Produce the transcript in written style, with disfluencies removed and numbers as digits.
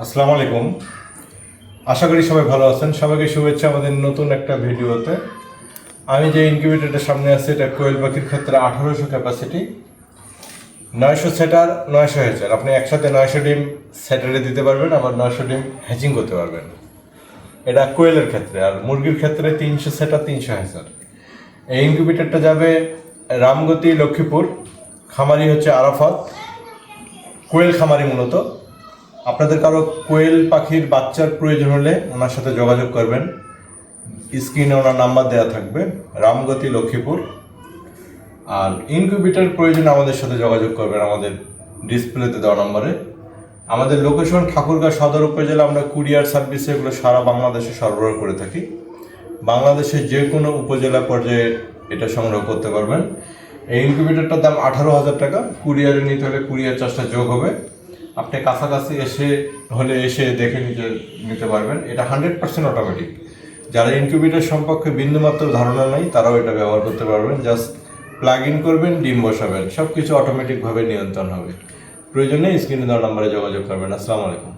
আসসালামু আলাইকুম। আশা করি সবাই ভালো আছেন। সবাইকে শুভেচ্ছা আমাদের নতুন একটা ভিডিওতে। আমি যে ইনকিউবেটরটার সামনে আছি এটা কোয়েল পাখির ক্ষেত্রে 1800 ক্যাপাসিটি, 900 সেটার, 900 হ্যাচার। আপনি একসাথে 900 ডিম সেটারে দিতে পারবেন, আবার 900 ডিম হ্যাচিং করতে পারবেন। এটা কোয়েলের ক্ষেত্রে। আর মুরগির ক্ষেত্রে 300 সেটার, 300 হ্যাচার। এই ইনকিউবেটরটা যাবে রামগতি, লক্ষ্মীপুর। খামারি হচ্ছে আরাফাত, কোয়েল খামারি মূলত। আপনাদের কারো কোয়েল পাখির বাচ্চার প্রয়োজন হলে ওনার সাথে যোগাযোগ করবেন। স্ক্রিনে ওনার নাম্বার দেওয়া থাকবে, রামগতি, লক্ষ্মীপুর। আর ইনকিউবেটর প্রয়োজনে আমাদের সাথে যোগাযোগ করবেন আমাদের ডিসপ্লেতে দেওয়া নম্বরে। আমাদের লোকেশন ঠাকুরগাঁও সদর উপজেলা। আমরা কুরিয়ার সার্ভিসে এগুলো সারা বাংলাদেশে সরবরাহ করে থাকি। বাংলাদেশের যে কোনো উপজেলা পর্যায়ে এটা সংগ্রহ করতে পারবেন। এই ইনকিউবেটরটার দাম 18,000 টাকা। কুরিয়ারে নিতে হলে কুরিয়ার চার্জটা যোগ হবে। আপনি কাছাকাছি এসে দেখে নিতে পারবেন। এটা 100% অটোমেটিক। যারা ইনকিউবেটর সম্পর্কে বিন্দুমাত্র ধারণা নেই তারাও এটা ব্যবহার করতে পারবেন। জাস্ট প্লাগ ইন করবেন, ডিম বসাবেন, সব কিছু অটোমেটিকভাবে নিয়ন্ত্রণ হবে। প্রয়োজনে স্ক্রিনে দেওয়া নাম্বারে যোগাযোগ করবেন। আসসালামু আলাইকুম।